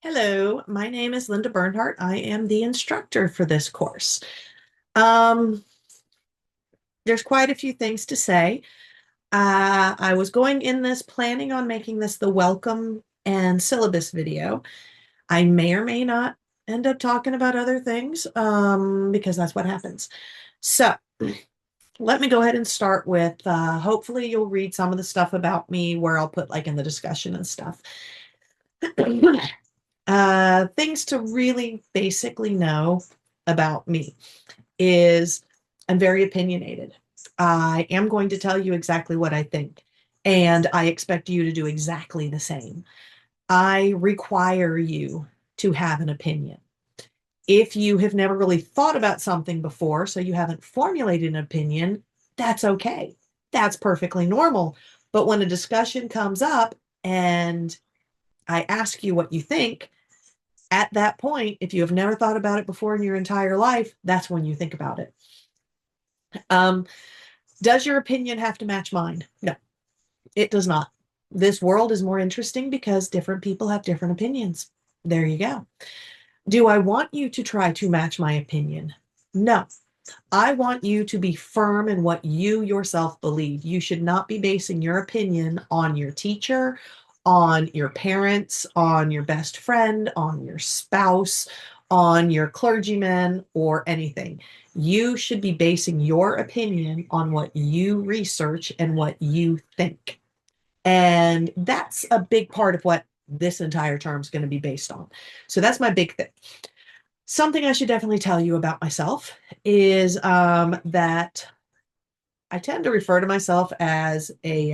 Hello, my name is Linda Bernhardt. I am the instructor for this course. Um, there's quite a few things to say. I was going in this planning on making this the welcome and syllabus video. I may or may not end up talking about other things because that's what happens. So let me go ahead and start with hopefully you'll read some of the stuff about me where I'll put like in the discussion and stuff. Things to really basically know about me is I'm very opinionated. I am going to tell you exactly what I think, and I expect you to do exactly the same. I require you to have an opinion. If you have never really thought about something before, so you haven't formulated an opinion, that's okay. That's perfectly normal. But when a discussion comes up and I ask you what you think, at that point, if you have never thought about it before in your entire life, that's when you think about it. Um, does your opinion have to match mine? No, it does not. This world is more interesting because different people have different opinions. There you go. Do I want you to try to match my opinion? No. I want you to be firm in what you yourself believe. You should not be basing your opinion on your teacher, on your parents, on your best friend, on your spouse, on your clergyman, or anything. You should be basing your opinion on what you research and what you think. And that's a big part of what this entire term is going to be based on. So that's my big thing. Something I should definitely tell you about myself is that I tend to refer to myself as a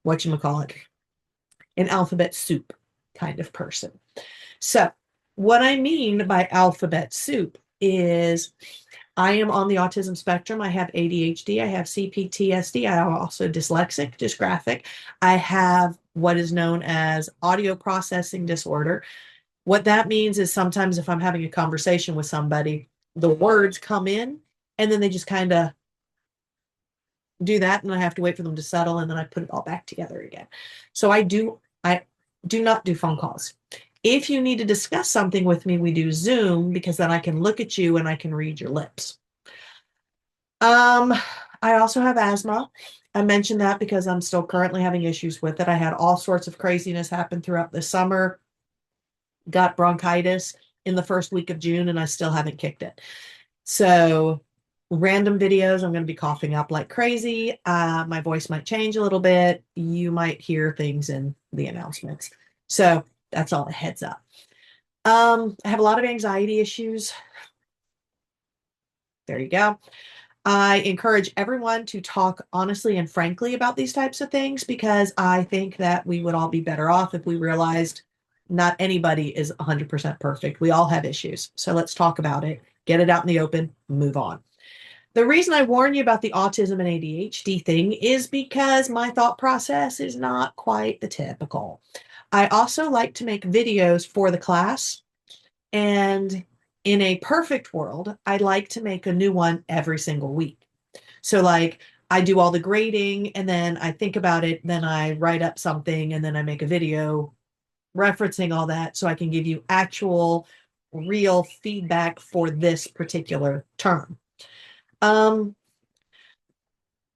whatchamacallit, an alphabet soup kind of person. So what I mean by alphabet soup is I am on the autism spectrum. I have ADHD. I have CPTSD. I am also dyslexic, dysgraphic. I have what is known as audio processing disorder. What that means is sometimes if I'm having a conversation with somebody, the words come in and then they just kind of do that and I have to wait for them to settle and then I put it all back together again. So I do not do phone calls. If you need to discuss something with me, we do Zoom because then I can look at you and I can read your lips. Um, I also have asthma. I mentioned that because I'm still currently having issues with it. I had all sorts of craziness happen throughout the summer, got bronchitis in the first week of June, and I still haven't kicked it. So random videos, I'm going to be coughing up like crazy. My voice might change a little bit. You might hear things in the announcements. So that's all a heads up. I have a lot of anxiety issues. There you go. I encourage everyone to talk honestly and frankly about these types of things because I think that we would all be better off if we realized not anybody is 100% perfect. We all have issues. So let's talk about it, get it out in the open, move on. The reason I warn you about the autism and ADHD thing is because my thought process is not quite the typical. I also like to make videos for the class, and in a perfect world, I'd like to make a new one every single week. So, like, I do all the grading and then I think about it, then I write up something, and then I make a video referencing all that so I can give you actual, real feedback for this particular term. Um,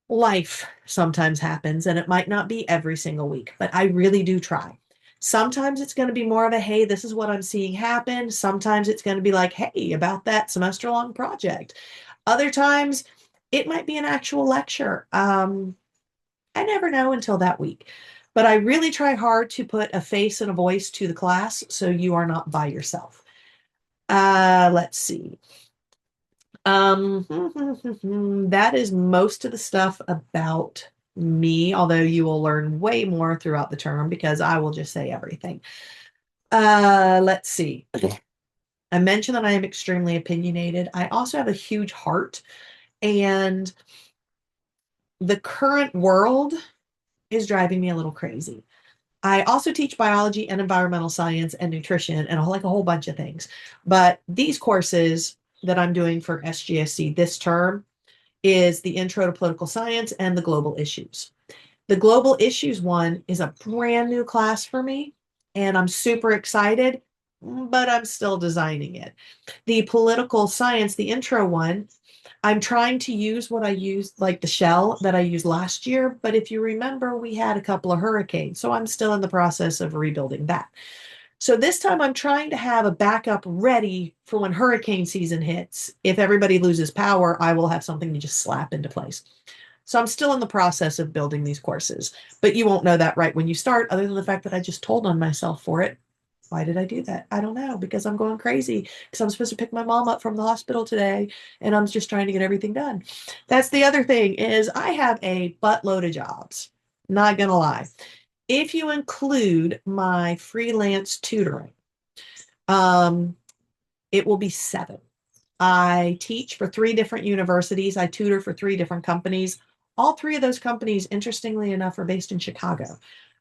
Life sometimes happens, and it might not be every single week, but I really do try. Sometimes it's going to be more of a, hey, this is what I'm seeing happen. Sometimes it's going to be like, hey, about that semester long project. Other times it might be an actual lecture. I never know until that week, but I really try hard to put a face and a voice to the class so you are not by yourself. Let's see. That is most of the stuff about me, although you will learn way more throughout the term because I will just say everything. Let's see. I mentioned that I am extremely opinionated. I also have a huge heart, and the current world is driving me a little crazy. I also teach biology and environmental science and nutrition and like a whole bunch of things. But these courses that I'm doing for SGSC this term is the Intro to Political Science and the Global Issues. The Global Issues one is a brand new class for me, and I'm super excited. but I'm still designing it. The political science, the intro one, I'm trying to use what I used, like the shell that I used last year. But if you remember, we had a couple of hurricanes. So I'm still in the process of rebuilding that. So this time I'm trying to have a backup ready for when hurricane season hits. If everybody loses power, I will have something to just slap into place. So I'm still in the process of building these courses, but you won't know that right when you start, other than the fact that I just told on myself for it. Why did I do that? I don't know, because I'm going crazy because I'm supposed to pick my mom up from the hospital today and I'm just trying to get everything done. That's the other thing is I have a buttload of jobs. Not gonna lie. If you include my freelance tutoring, um, it will be 7. I teach for 3 different universities. I tutor for 3 different companies. All 3 of those companies, interestingly enough, are based in Chicago.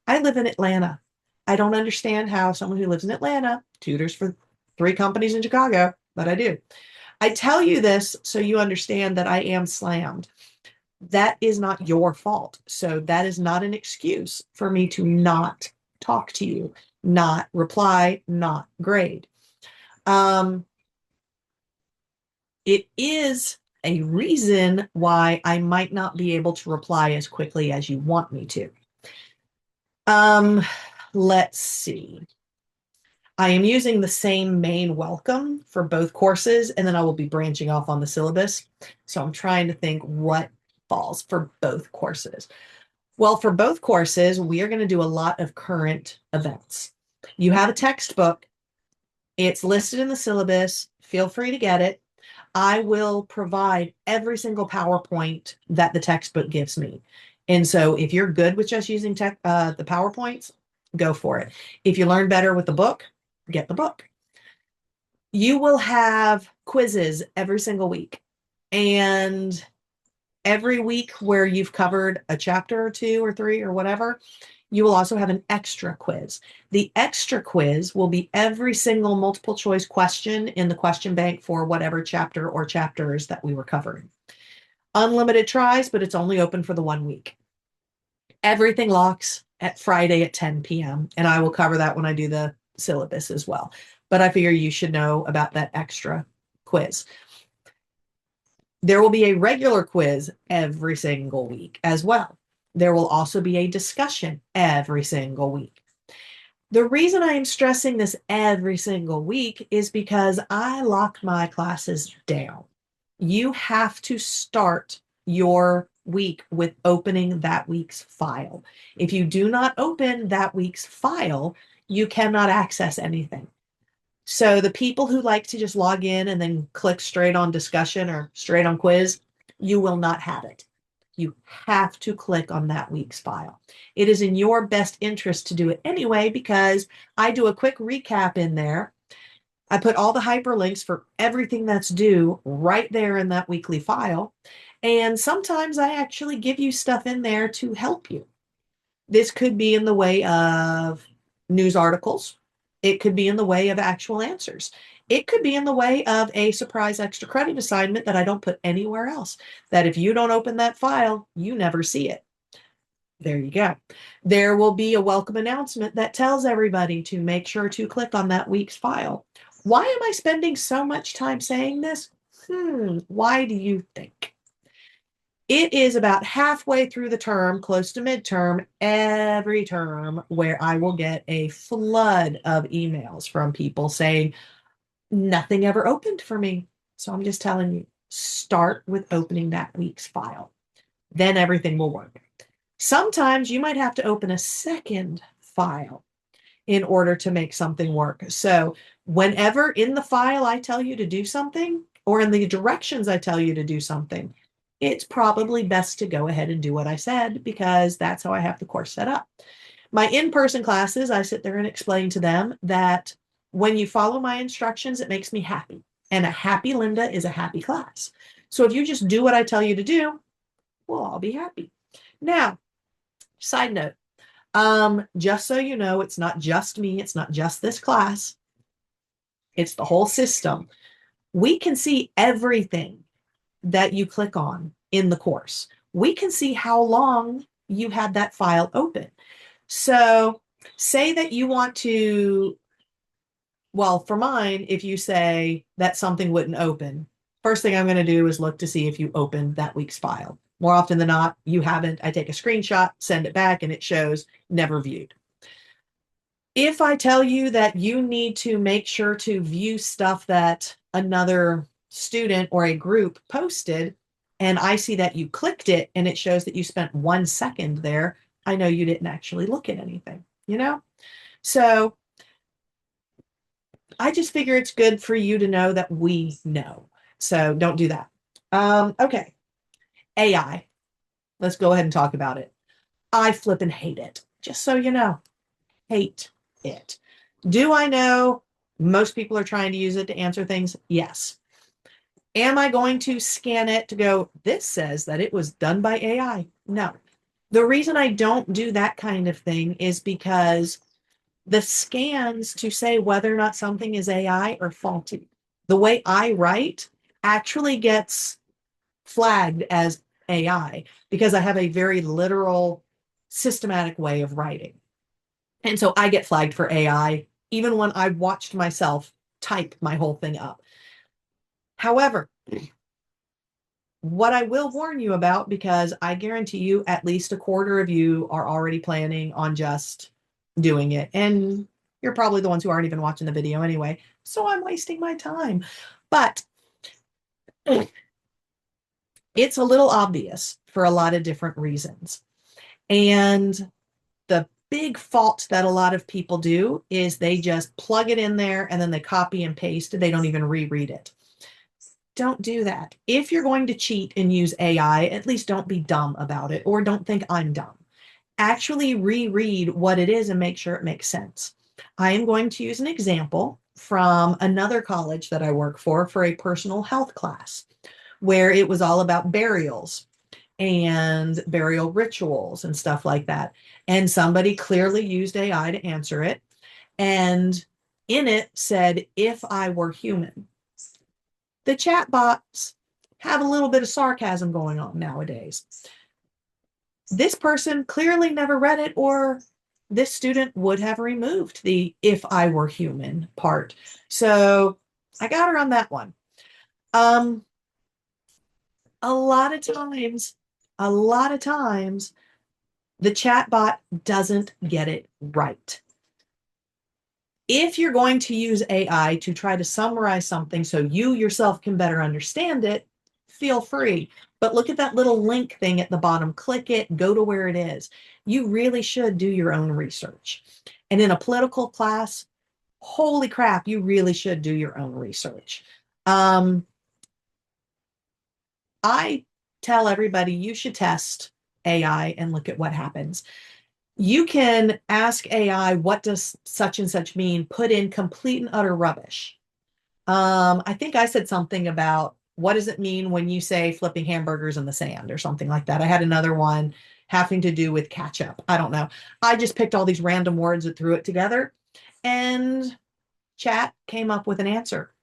I live in Atlanta. I don't understand how someone who lives in Atlanta tutors for 3 companies in Chicago, but I do. I tell you this so you understand that I am slammed. That is not your fault. So that is not an excuse for me to not talk to you, not reply, not grade. It is a reason why I might not be able to reply as quickly as you want me to. Let's see. I am using the same main welcome for both courses, and then I will be branching off on the syllabus. So I'm trying to think what falls for both courses. Well, for both courses, we are going to do a lot of current events. You have a textbook. It's listed in the syllabus. Feel free to get it. I will provide every single PowerPoint that the textbook gives me. And so if you're good with just using the PowerPoints, go for it. If you learn better with the book, get the book. You will have quizzes every single week. And every week where you've covered a chapter or 2 or 3 or whatever, you will also have an extra quiz. The extra quiz will be every single multiple choice question in the question bank for whatever chapter or chapters that we were covering. Unlimited tries, but it's only open for the 1 week. Everything locks at Friday at 10 p.m. And I will cover that when I do the syllabus as well. But I figure you should know about that extra quiz. There will be a regular quiz every single week as well. There will also be a discussion every single week. The reason I am stressing this every single week is because I lock my classes down. You have to start your week with opening that week's file. If you do not open that week's file, you cannot access anything. So the people who like to just log in and then click straight on discussion or straight on quiz, you will not have it. You have to click on that week's file. It is in your best interest to do it anyway, because I do a quick recap in there. I put all the hyperlinks for everything that's due right there in that weekly file. And sometimes I actually give you stuff in there to help you. This could be in the way of news articles. It could be in the way of actual answers. It could be in the way of a surprise extra credit assignment that I don't put anywhere else, that if you don't open that file, you never see it. There you go. There will be a welcome announcement that tells everybody to make sure to click on that week's file. Why am I spending so much time saying this? Why do you think? It is about halfway through the term, close to midterm, every term, where I will get a flood of emails from people saying, nothing ever opened for me. So I'm just telling you, start with opening that week's file. Then everything will work. Sometimes you might have to open a second file in order to make something work. So whenever in the file I tell you to do something, or in the directions I tell you to do something, it's probably best to go ahead and do what I said, because that's how I have the course set up. My in-person classes, I sit there and explain to them that when you follow my instructions, it makes me happy. And a happy Linda is a happy class. So if you just do what I tell you to do, well, I'll be happy. Now, side note, just so you know, it's not just me, it's not just this class, it's the whole system. We can see everything that you click on in the course. We can see how long you had that file open. So say that you want to Well, for mine, if you say that something wouldn't open, first thing I'm going to do is look to see if you opened that week's file. More often than not, you haven't. I take a screenshot, send it back, and it shows never viewed. If I tell you that you need to make sure to view stuff that another student or a group posted, and I see that you clicked it and it shows that you spent 1 second there, I know you didn't actually look at anything, you know? So I just figure it's good for you to know that we know. So don't do that. Okay. AI. Let's go ahead and talk about it. I flip and hate it. Just so you know, hate it. Do I know most people are trying to use it to answer things? Yes. Am I going to scan it to go, this says that it was done by AI? No. The reason I don't do that kind of thing is because the scans to say whether or not something is AI are faulty. The way I write actually gets flagged as AI because I have a very literal, systematic way of writing. And so I get flagged for AI even when I watched myself type my whole thing up. However, what I will warn you about, because I guarantee you at least a quarter of you are already planning on just doing it. And you're probably the ones who aren't even watching the video anyway. So I'm wasting my time. But it's a little obvious for a lot of different reasons. And the big fault that a lot of people do is they just plug it in there and then they copy and paste. They don't even reread it. Don't do that. If you're going to cheat and use AI, at least don't be dumb about it or don't think I'm dumb. Actually reread what it is and make sure it makes sense. I am going to use an example from another college that I work for a personal health class where it was all about burials and burial rituals and stuff like that. And somebody clearly used AI to answer it. And in it said, if I were human. The chat bots have a little bit of sarcasm going on nowadays. This person clearly never read it, or this student would have removed the if I were human part. So I got her on that one. Um, a lot of times, a lot of times, the chatbot doesn't get it right. If you're going to use AI to try to summarize something so you yourself can better understand it, feel free. But look at that little link thing at the bottom. Click it, go to where it is. You really should do your own research. And in a political class, holy crap, you really should do your own research. I tell everybody you should test AI and look at what happens. You can ask AI, what does such and such mean? Put in complete and utter rubbish. I think I said something about what does it mean when you say flipping hamburgers in the sand or something like that. I had another one having to do with ketchup. I don't know. I just picked all these random words and threw it together, and chat came up with an answer.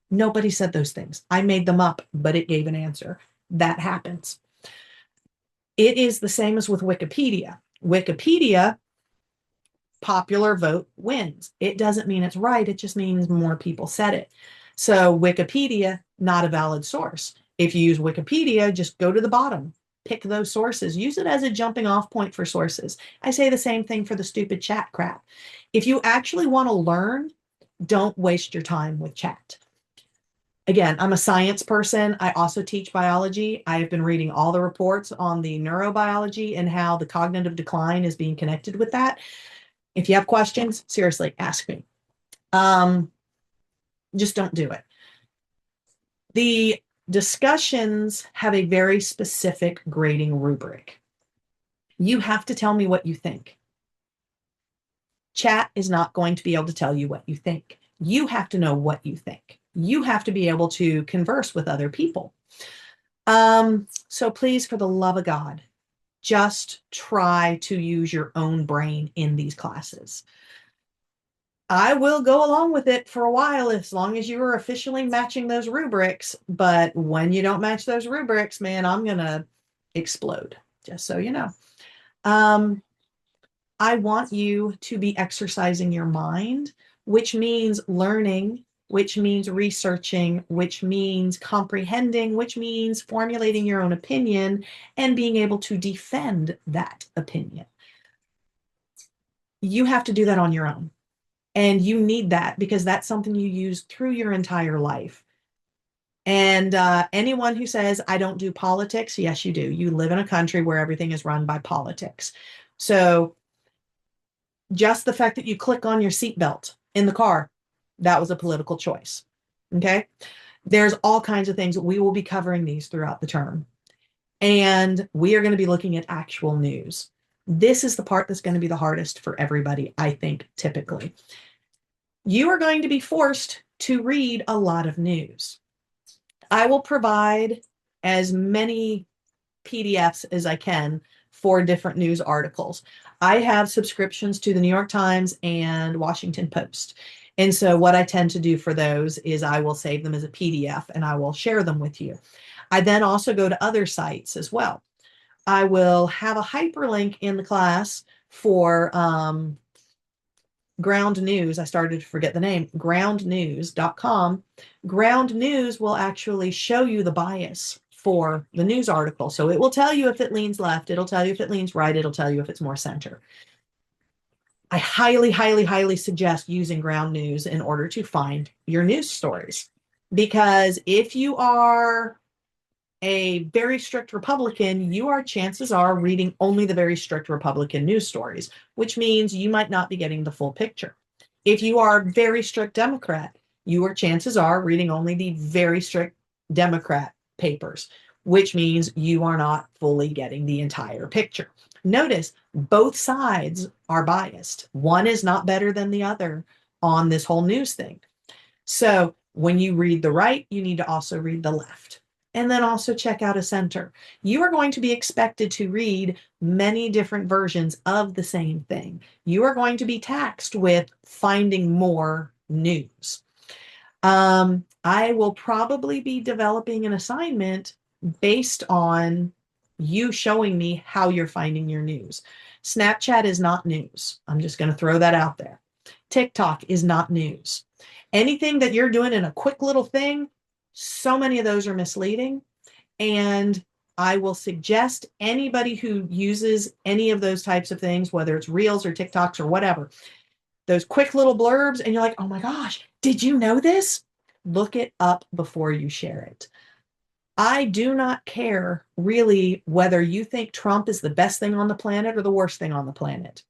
Nobody said those things. I made them up, but it gave an answer. That happens. It is the same as with Wikipedia. Wikipedia, popular vote wins. It doesn't mean it's right. It just means more people said it. So Wikipedia, not a valid source. If you use Wikipedia, just go to the bottom, pick those sources, use it as a jumping off point for sources. I say the same thing for the stupid chat crap. If you actually want to learn, don't waste your time with chat. Again, I'm a science person. I also teach biology. I have been reading all the reports on the neurobiology and how the cognitive decline is being connected with that. If you have questions, seriously, ask me. Just don't do it. The discussions have a very specific grading rubric. You have to tell me what you think. Chat is not going to be able to tell you what you think. You have to know what you think. You have to be able to converse with other people. So please, for the love of God, just try to use your own brain in these classes. I will go along with it for a while as long as you are officially matching those rubrics. But when you don't match those rubrics, man, I'm going to explode, just so you know. I want you to be exercising your mind which means learning, which means researching, which means comprehending, which means formulating your own opinion and being able to defend that opinion. You have to do that on your own. And you need that because that's something you use through your entire life. And anyone who says, I don't do politics, yes, you do. You live in a country where everything is run by politics. So just the fact that you click on your seatbelt in the car, that was a political choice. Okay. There's all kinds of things. We will be covering these throughout the term. And we are going to be looking at actual news. This is the part that's going to be the hardest for everybody, I think, typically. You are going to be forced to read a lot of news. I will provide as many PDFs as I can for different news articles. I have subscriptions to the New York Times and Washington Post. And so what I tend to do for those is I will save them as a PDF and I will share them with you. I then also go to other sites as well. I will have a hyperlink in the class for Ground News. I started to forget the name, groundnews.com. Ground News will actually show you the bias for the news article. So it will tell you if it leans left, it'll tell you if it leans right, it'll tell you if it's more center. I highly, highly, highly suggest using Ground News in order to find your news stories. Because if you are a very strict Republican, chances are reading only the very strict Republican news stories, which means you might not be getting the full picture. If you are a very strict Democrat, your chances are reading only the very strict Democrat papers, which means you are not fully getting the entire picture. Notice both sides are biased. One is not better than the other on this whole news thing. So when you read the right, you need to also read the left. And then also check out a center. You are going to be expected to read many different versions of the same thing. You are going to be taxed with finding more news. I will probably be developing an assignment based on you showing me how you're finding your news. Snapchat is not news. I'm just going to throw that out there. TikTok is not news. Anything that you're doing in a quick little thing, so many of those are misleading. And I will suggest anybody who uses any of those types of things, whether it's Reels or TikToks or whatever, those quick little blurbs, and you're like, oh my gosh, did you know this? Look it up before you share it. I do not care really whether you think Trump is the best thing on the planet or the worst thing on the planet.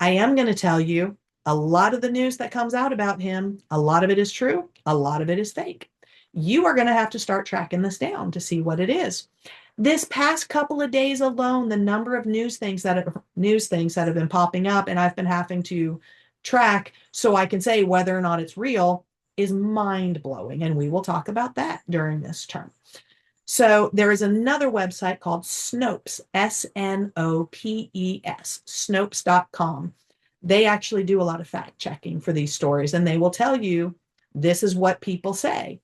I am going to tell you a lot of the news that comes out about him, a lot of it is true, a lot of it is fake. You are going to have to start tracking this down to see what it is. This past couple of days alone, the number of news things that have been popping up and I've been having to track so I can say whether or not it's real is mind-blowing. And we will talk about that during this term. So there is another website called Snopes, Snopes, Snopes.com. They actually do a lot of fact checking for these stories, and they will tell you this is what people say,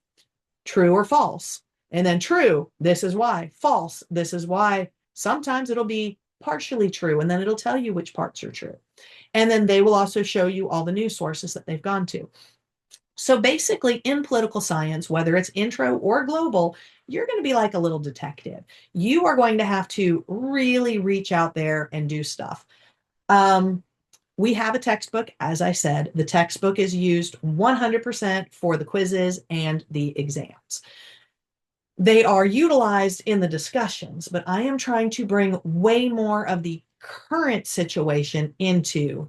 true or false. And then true, this is why. False, this is why. Sometimes it'll be partially true, and then it'll tell you which parts are true. And then they will also show you all the news sources that they've gone to. So basically, in political science, whether it's intro or global, you're going to be like a little detective. You are going to have to really reach out there and do stuff. We have a textbook, as I said. The textbook is used 100% for the quizzes and the exams. They are utilized in the discussions, but I am trying to bring way more of the current situation into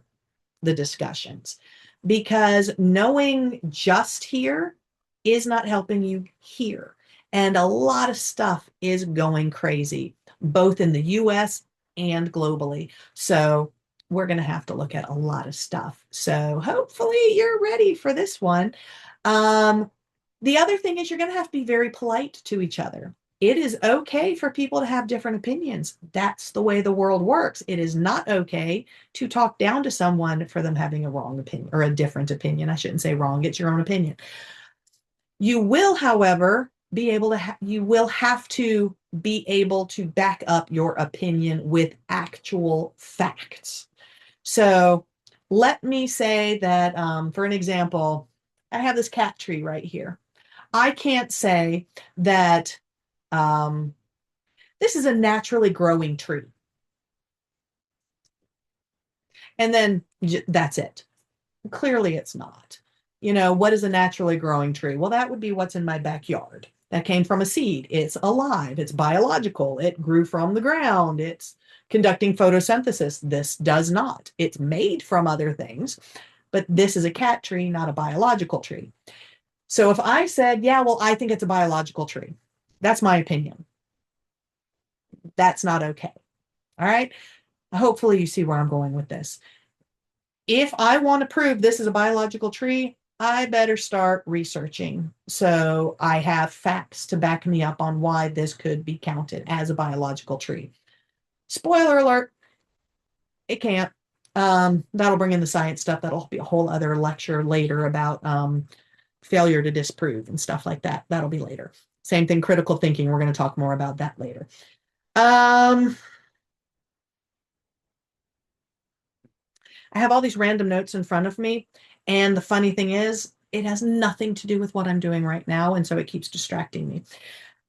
the discussions, because knowing just here is not helping you here. And a lot of stuff is going crazy, both in the US and globally. So we're going to have to look at a lot of stuff. So hopefully you're ready for this one. The other thing is you're going to have to be very polite to each other. It is okay for people to have different opinions. That's the way the world works. It is not okay to talk down to someone for them having a wrong opinion or a different opinion. I shouldn't say wrong, it's your own opinion. You will, however, be able to, you will have to be able to back up your opinion with actual facts. So let me say that, for an example, I have this cat tree right here. I can't say that um, this is a naturally growing tree. And then that's it. Clearly, it's not. What is a naturally growing tree? Well, that would be what's in my backyard. That came from a seed. It's alive. It's biological. It grew from the ground. It's conducting photosynthesis. This does not. It's made from other things, but this is a cat tree, not a biological tree. So if I said, yeah, well, I think it's a biological tree, that's my opinion. That's not okay. All right. Hopefully, you see where I'm going with this. If I want to prove this is a biological tree, I better start researching. So I have facts to back me up on why this could be counted as a biological tree. Spoiler alert, it can't. That'll bring in the science stuff. That'll be a whole other lecture later about failure to disprove and stuff like that. That'll be later. Same thing, critical thinking. We're going to talk more about that later. I have all these random notes in front of me. And the funny thing is, it has nothing to do with what I'm doing right now. And so it keeps distracting me.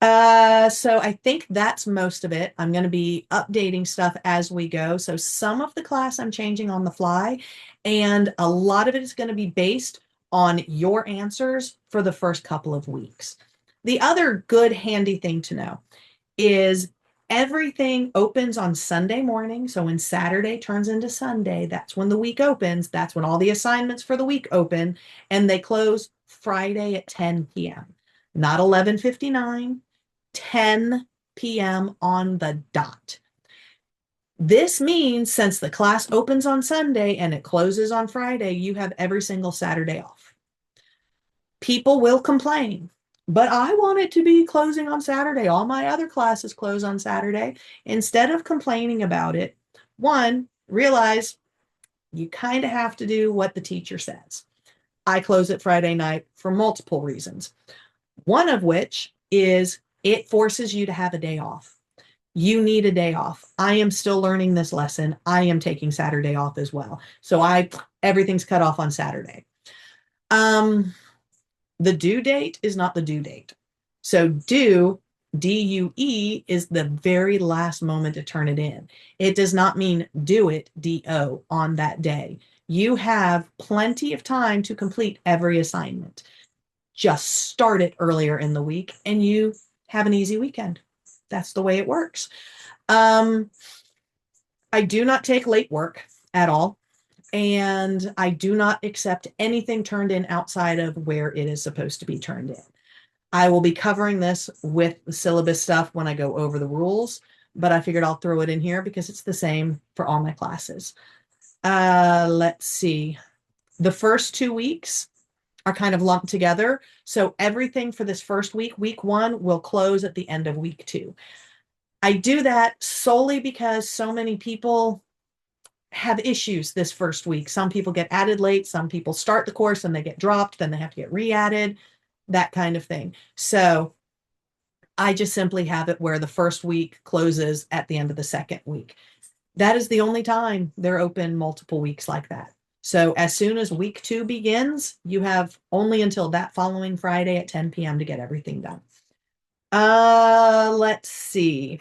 So I think that's most of it. I'm going to be updating stuff as we go. So some of the class I'm changing on the fly, and a lot of it is going to be based on your answers for the first couple of weeks. The other good handy thing to know is everything opens on Sunday morning. So when Saturday turns into Sunday, that's when the week opens. That's when all the assignments for the week open, and they close Friday at 10 p.m. Not 11:59, 10 p.m. on the dot. This means since the class opens on Sunday and it closes on Friday, you have every single Saturday off. People will complain, but I want it to be closing on Saturday. All my other classes close on Saturday. Instead of complaining about it, one, realize you kind of have to do what the teacher says. I close it Friday night for multiple reasons. One of which is it forces you to have a day off. You need a day off. I am still learning this lesson. I am taking Saturday off as well. So everything's cut off on Saturday. The due date is not the due date. So due, D-U-E, is the very last moment to turn it in. It does not mean do it, D-O, on that day. You have plenty of time to complete every assignment. Just start it earlier in the week and you have an easy weekend. That's the way it works. I do not take late work at all. And I do not accept anything turned in outside of where it is supposed to be turned in. I will be covering this with the syllabus stuff when I go over the rules, but I figured I'll throw it in here because it's the same for all my classes. Let's see. The first 2 weeks are kind of lumped together. So everything for this first week, week 1, will close at the end of week 2. I do that solely because so many people have issues this first week. Some people get added late. Some people start the course and they get dropped. Then they have to get re-added, that kind of thing. So I just simply have it where the first week closes at the end of the second week. That is the only time they're open multiple weeks like that. So as soon as week 2 begins, you have only until that following Friday at 10 p.m. to get everything done. Let's see.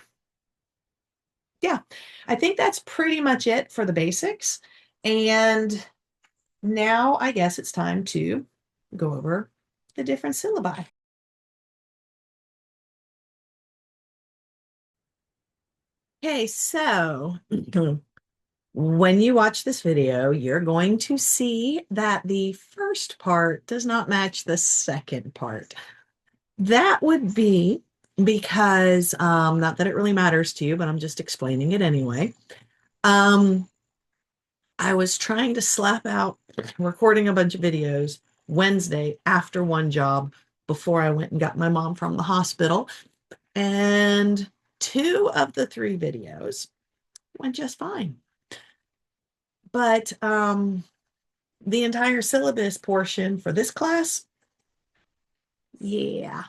Yeah, I think that's pretty much it for the basics. And now I guess it's time to go over the different syllabi. Okay, so when you watch this video, you're going to see that the first part does not match the second part. That would be because, not that it really matters to you, but I'm just explaining it anyway. I was trying to slap out recording a bunch of videos Wednesday after one job before I went and got my mom from the hospital. And 2 of the 3 videos went just fine. But the entire syllabus portion for this class, yeah,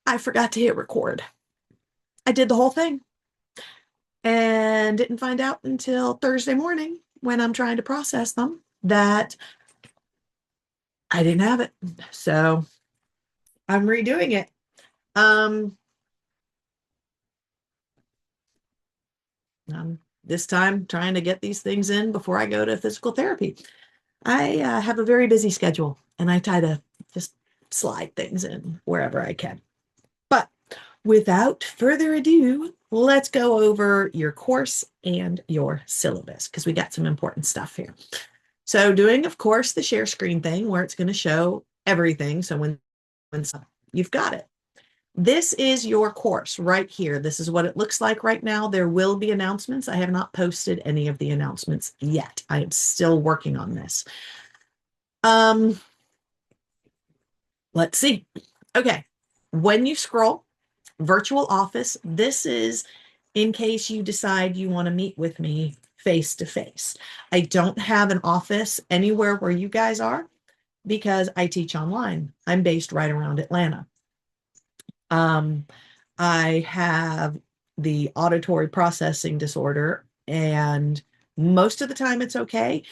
I forgot to hit record. I did the whole thing and didn't find out until Thursday morning when I'm trying to process them that I didn't have it. So I'm redoing it. This time trying to get these things in before I go to physical therapy. I have a very busy schedule and I try to just slide things in wherever I can. But without further ado, let's go over your course and your syllabus because we got some important stuff here. So doing, of course, the share screen thing where it's going to show everything. So when you've got it. This is your course right here. This is what it looks like right now. There will be announcements. I have not posted any of the announcements yet. I am still working on this. Let's see. Okay. When you scroll, virtual office, this is in case you decide you want to meet with me face to face. I don't have an office anywhere where you guys are because I teach online. I'm based right around Atlanta. I have the auditory processing disorder, and most of the time it's okay,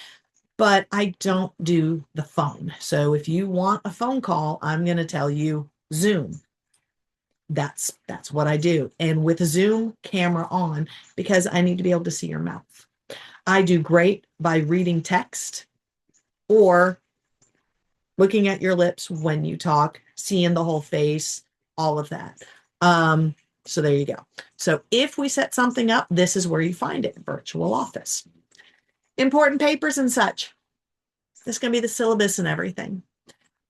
but I don't do the phone. So if you want a phone call, I'm going to tell you Zoom. That's what I do. And with a Zoom camera on, because I need to be able to see your mouth. I do great by reading text or looking at your lips when you talk, seeing the whole face, all of that. So there you go. So if we set something up, this is where you find it, virtual office. Important papers and such. This is going to be the syllabus and everything.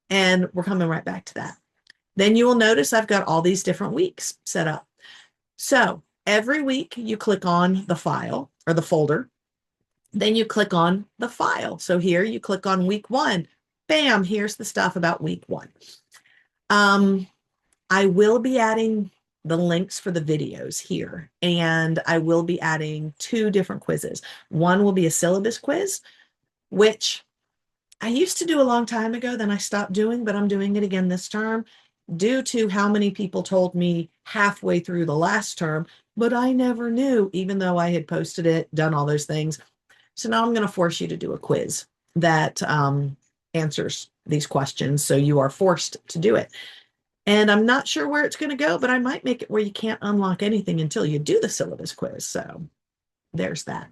And we're coming right back to that. Then you will notice I've got all these different weeks set up. So every week you click on the file or the folder. Then you click on the file. So here you click on week 1. Bam, here's the stuff about week 1. I will be adding the links for the videos here, and I will be adding 2 different quizzes. One will be a syllabus quiz, which I used to do a long time ago, then I stopped doing, but I'm doing it again this term due to how many people told me halfway through the last term, but I never knew, even though I had posted it, done all those things. So now I'm going to force you to do a quiz that answers these questions. So you are forced to do it. And I'm not sure where it's going to go, but I might make it where you can't unlock anything until you do the syllabus quiz. So there's that.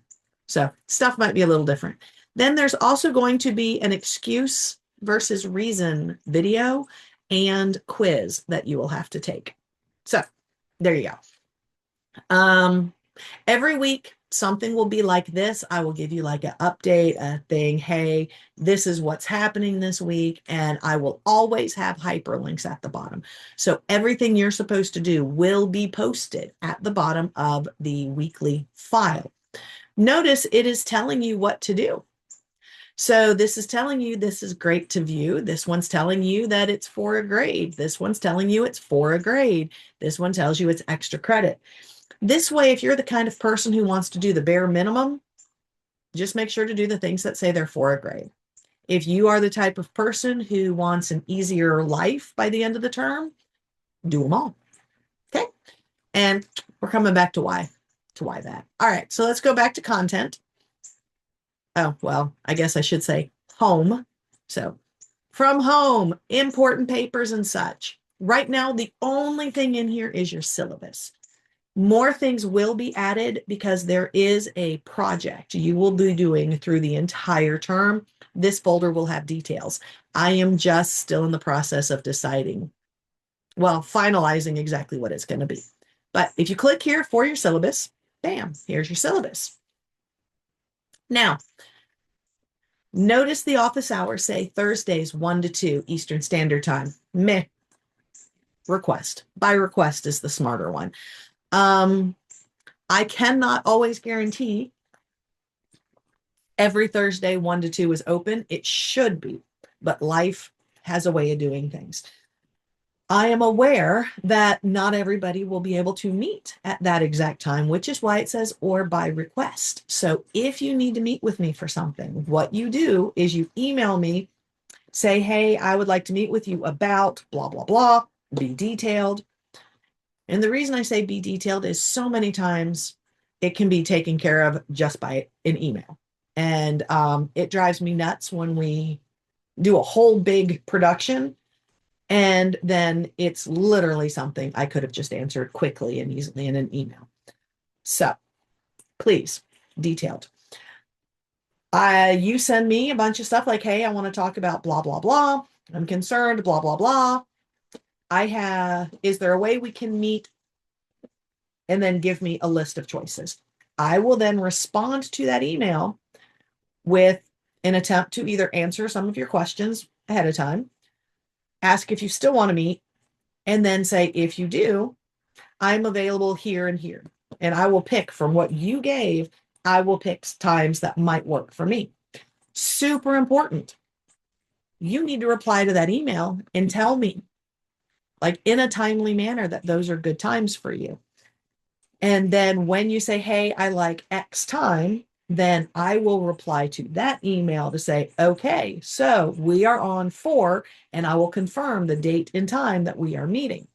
So stuff might be a little different. Then there's also going to be an excuse versus reason video and quiz that you will have to take. So there you go. Every week, something will be like this. I will give you like an update, a thing. Hey, this is what's happening this week. And I will always have hyperlinks at the bottom. So everything you're supposed to do will be posted at the bottom of the weekly file. Notice it is telling you what to do. So this is telling you this is great to view. This one's telling you that it's for a grade. This one's telling you it's for a grade. This one tells you it's extra credit. This way, if you're the kind of person who wants to do the bare minimum, just make sure to do the things that say they're for a grade. If you are the type of person who wants an easier life by the end of the term, do them all. Okay. And we're coming back to why that. All right. So let's go back to content. Oh, well, I guess I should say home. So from home, important papers and such. Right now, the only thing in here is your syllabus. More things will be added because there is a project you will be doing through the entire term. This folder will have details. I am just still in the process of deciding, well, finalizing exactly what it's going to be. But if you click here for your syllabus, bam, here's your syllabus. Now, notice the office hours say Thursdays 1 to 2 Eastern Standard Time. Meh. Request. By request is the smarter one. I cannot always guarantee every Thursday 1 to 2 is open. It should be, but life has a way of doing things. I am aware that not everybody will be able to meet at that exact time, which is why it says or by request. So if you need to meet with me for something, what you do is you email me, say, hey, I would like to meet with you about blah, blah, blah, be detailed. And the reason I say be detailed is so many times it can be taken care of just by an email. And it drives me nuts when we do a whole big production and then it's literally something I could have just answered quickly and easily in an email. So please, detailed. You send me a bunch of stuff like, hey, I want to talk about blah, blah, blah. I'm concerned, blah, blah, blah. Is there a way we can meet? And then give me a list of choices. I will then respond to that email with an attempt to either answer some of your questions ahead of time, ask if you still want to meet, and then say, if you do, I'm available here and here. And I will pick from what you gave, I will pick times that might work for me. Super important. You need to reply to that email and tell me, like in a timely manner, that those are good times for you. And then when you say, hey, I like X time, then I will reply to that email to say, okay, so we are on 4, and I will confirm the date and time that we are meeting.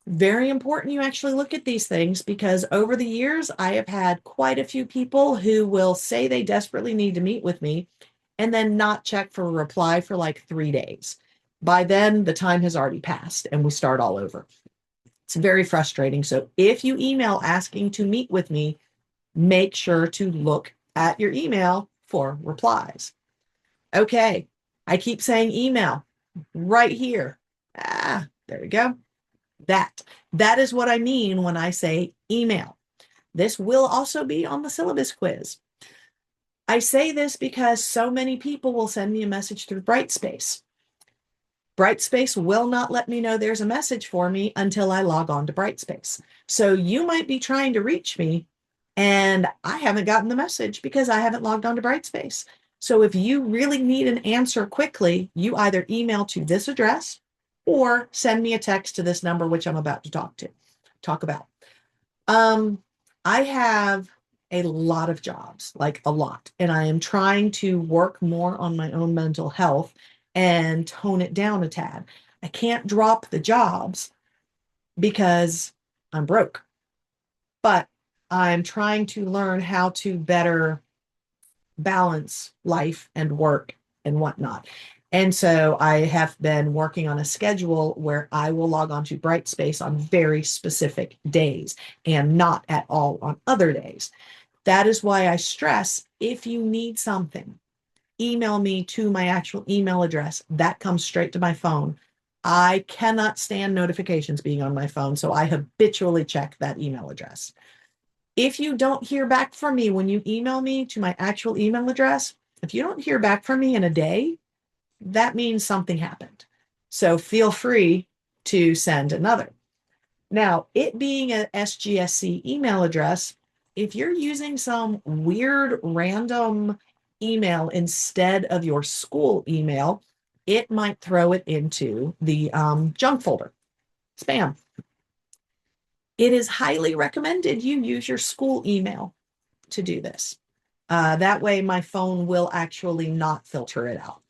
Very important you actually look at these things, because over the years, I have had quite a few people who will say they desperately need to meet with me and then not check for a reply for like 3 days. By then, the time has already passed and we start all over. It's very frustrating. So if you email asking to meet with me, make sure to look at your email for replies. Okay, I keep saying email right here. There we go. That is what I mean when I say email. This will also be on the syllabus quiz. I say this because so many people will send me a message through Brightspace. Brightspace will not let me know there's a message for me until I log on to Brightspace. So you might be trying to reach me and I haven't gotten the message because I haven't logged on to Brightspace. So if you really need an answer quickly, you either email to this address or send me a text to this number, which I'm about to talk about. I have a lot of jobs, like a lot, and I am trying to work more on my own mental health and tone it down a tad. I can't drop the jobs because I'm broke, but I'm trying to learn how to better balance life and work and whatnot. And so I have been working on a schedule where I will log on to Brightspace on very specific days and not at all on other days. That is why I stress, if you need something, email me to my actual email address. That comes straight to my phone. I cannot stand notifications being on my phone, so I habitually check that email address. If you don't hear back from me when you email me to my actual email address, if you don't hear back from me in a day, that means something happened. So feel free to send another. Now, it being an SGSC email address, if you're using some weird random email instead of your school email, it might throw it into the junk folder, spam. It is highly recommended you use your school email to do this. That way my phone will actually not filter it out.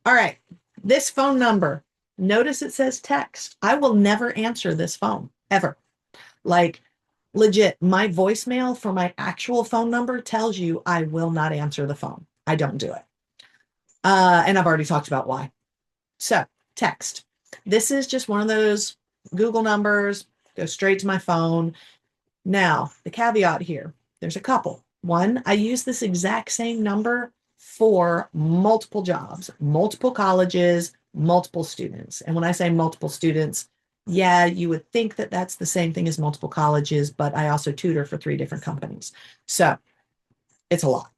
All right, this phone number, notice it says text. I will never answer this phone, ever. Like, legit, my voicemail for my actual phone number tells you I will not answer the phone. I don't do it. And I've already talked about why. So, text. This is just one of those Google numbers, go straight to my phone. Now, the caveat here, there's a couple. One, I use this exact same number for multiple jobs, multiple colleges, multiple students. And when I say multiple students, yeah, you would think that that's the same thing as multiple colleges, but I also tutor for 3 different companies. So it's a lot.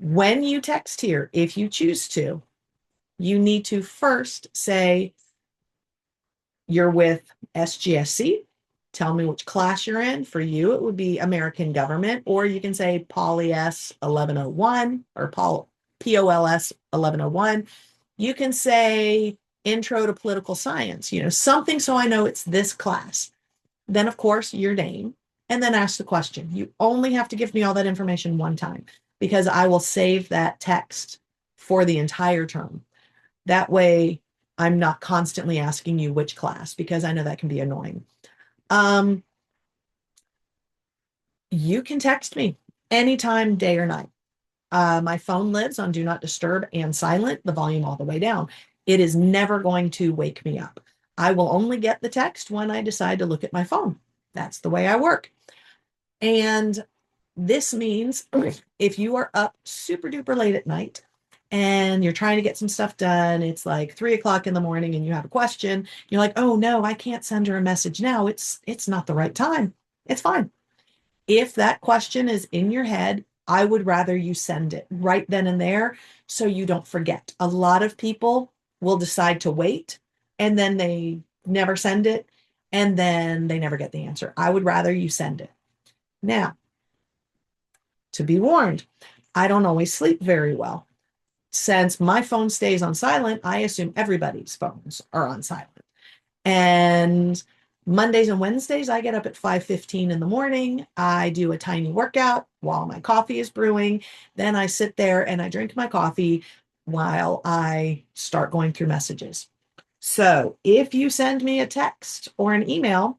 When you text here, if you choose to, you need to first say you're with SGSC. Tell me which class you're in. For you, it would be American Government, or you can say POLS 1101 or POLS 1101. You can say Intro to Political Science, something so I know it's this class. Then, of course, your name, and then ask the question. You only have to give me all that information one time because I will save that text for the entire term. That way, I'm not constantly asking you which class because I know that can be annoying. You can text me anytime, day or night. My phone lives on do not disturb and silent, the volume all the way down. It is never going to wake me up. I will only get the text when I decide to look at my phone. That's the way I work. And this means if you are up super duper late at night and you're trying to get some stuff done, it's like 3 o'clock in the morning and you have a question, you're like, oh no, I can't send her a message now. It's not the right time. It's fine. If that question is in your head, I would rather you send it right then and there so you don't forget. A lot of people will decide to wait and then they never send it and then they never get the answer. I would rather you send it. Now, to be warned, I don't always sleep very well. Since my phone stays on silent, I assume everybody's phones are on silent. And Mondays and Wednesdays, I get up at 5:15 in the morning. I do a tiny workout while my coffee is brewing. Then I sit there and I drink my coffee while I start going through messages. So if you send me a text or an email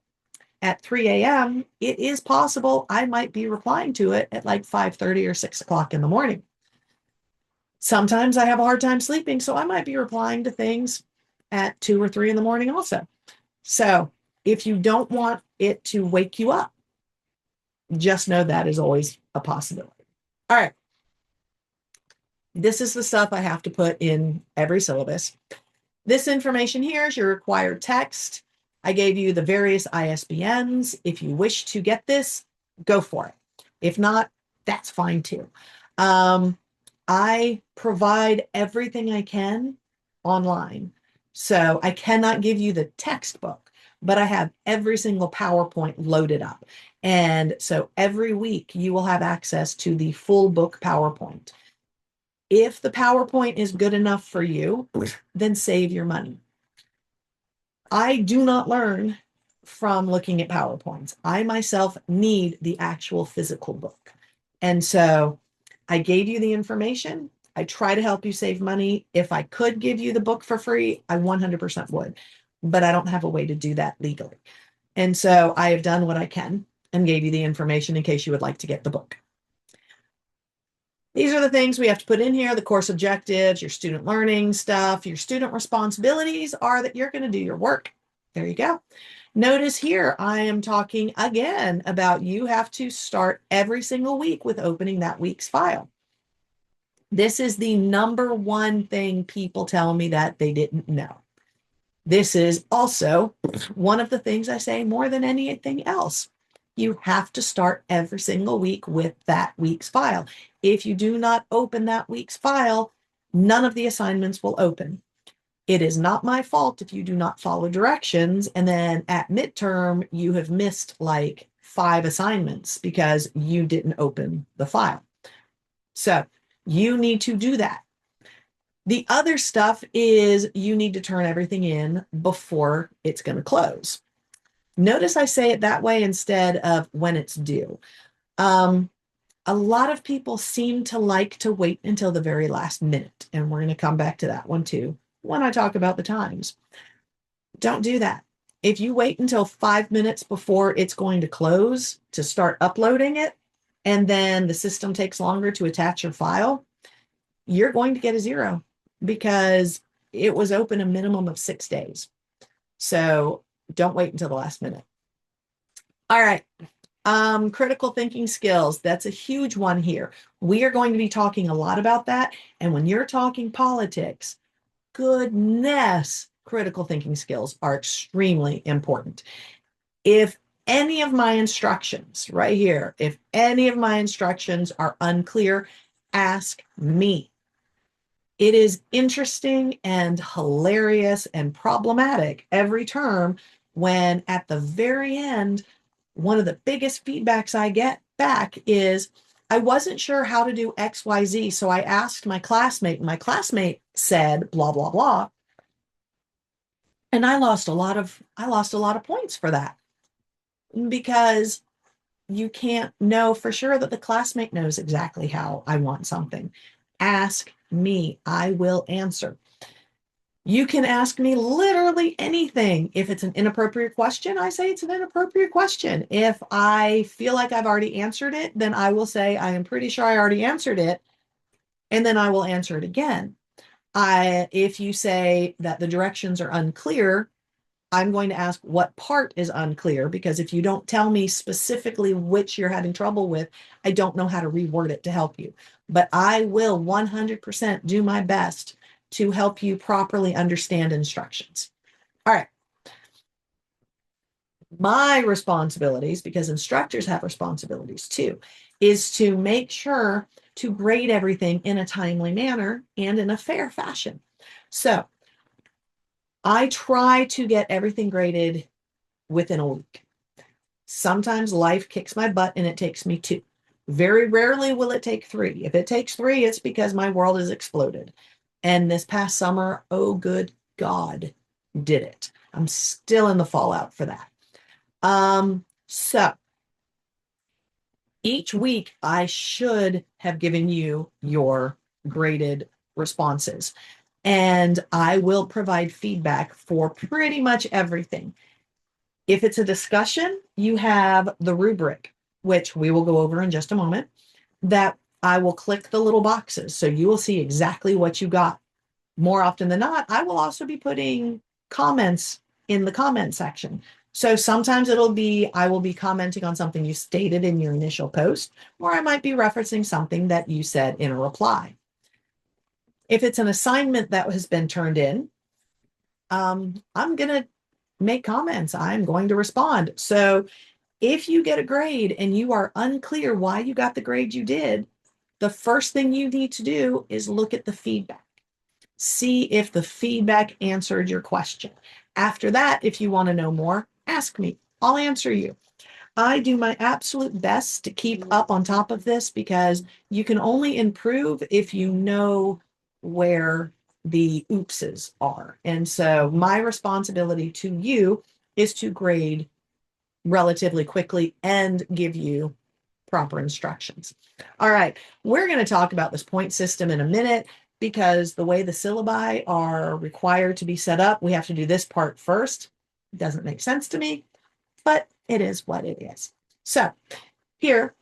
at 3 a.m., it is possible I might be replying to it at like 5:30 or 6 o'clock in the morning. Sometimes I have a hard time sleeping, so I might be replying to things at 2 or 3 in the morning also. So if you don't want it to wake you up, just know that is always a possibility. All right. This is the stuff I have to put in every syllabus. This information here is your required text. I gave you the various ISBNs. If you wish to get this, go for it. If not, that's fine too. I provide everything I can online. So I cannot give you the textbook, but I have every single PowerPoint loaded up. And so every week you will have access to the full book PowerPoint. If the PowerPoint is good enough for you, then save your money. I do not learn from looking at PowerPoints. I myself need the actual physical book. And so I gave you the information. I try to help you save money. If I could give you the book for free, I 100% would, but I don't have a way to do that legally. And so I have done what I can and gave you the information in case you would like to get the book. These are the things we have to put in here, the course objectives, your student learning stuff, your student responsibilities are that you're going to do your work. There you go. Notice here, I am talking again about you have to start every single week with opening that week's file. This is the number one thing people tell me that they didn't know. This is also one of the things I say more than anything else. You have to start every single week with that week's file. If you do not open that week's file, none of the assignments will open. It is not my fault if you do not follow directions and then at midterm you have missed like 5 assignments because you didn't open the file. So you need to do that. The other stuff is you need to turn everything in before it's going to close. Notice I say it that way instead of when it's due. A lot of people seem to like to wait until the very last minute, and we're going to come back to that one too when I talk about the times. Don't do that. If you wait until 5 minutes before it's going to close to start uploading it, and then the system takes longer to attach your file, you're going to get a 0 because it was open a minimum of 6 days. So don't wait until the last minute. All right. Critical thinking skills. That's a huge one here. We are going to be talking a lot about that. And when you're talking politics, goodness, critical thinking skills are extremely important. If any of my instructions right here, if any of my instructions are unclear, ask me. It is interesting and hilarious and problematic every term when at the very end, one of the biggest feedbacks I get back is, I wasn't sure how to do XYZ. So I asked my classmate, and my classmate said, blah, blah, blah. And I lost a lot of points for that because you can't know for sure that the classmate knows exactly how I want something. Ask me, I will answer. You can ask me literally anything. If it's an inappropriate question, I say it's an inappropriate question. If I feel like I've already answered it, then I will say, I am pretty sure I already answered it. And then I will answer it again. If you say that the directions are unclear, I'm going to ask what part is unclear, because if you don't tell me specifically which you're having trouble with, I don't know how to reword it to help you. But I will 100% do my best to help you properly understand instructions. All right. My responsibilities, because instructors have responsibilities too, is to make sure to grade everything in a timely manner and in a fair fashion. So I try to get everything graded within a week. Sometimes life kicks my butt and it takes me 2. Very rarely will it take 3. If it takes 3, it's because my world has exploded. And this past summer, oh, good God, did it. I'm still in the fallout for that. So each week I should have given you your graded responses, and I will provide feedback for pretty much everything. If it's a discussion, you have the rubric, which we will go over in just a moment, that I will click the little boxes. So you will see exactly what you got. More often than not, I will also be putting comments in the comment section. So sometimes I will be commenting on something you stated in your initial post, or I might be referencing something that you said in a reply. If it's an assignment that has been turned in, I'm going to make comments. I'm going to respond. So if you get a grade and you are unclear why you got the grade you did, the first thing you need to do is look at the feedback. See if the feedback answered your question. After that, if you want to know more, ask me. I'll answer you. I do my absolute best to keep up on top of this, because you can only improve if you know where the oopses are. And so my responsibility to you is to grade relatively quickly and give you proper instructions. All right, we're going to talk about this point system in a minute, because the way the syllabi are required to be set up, we have to do this part first. It doesn't make sense to me, but it is what it is. So here,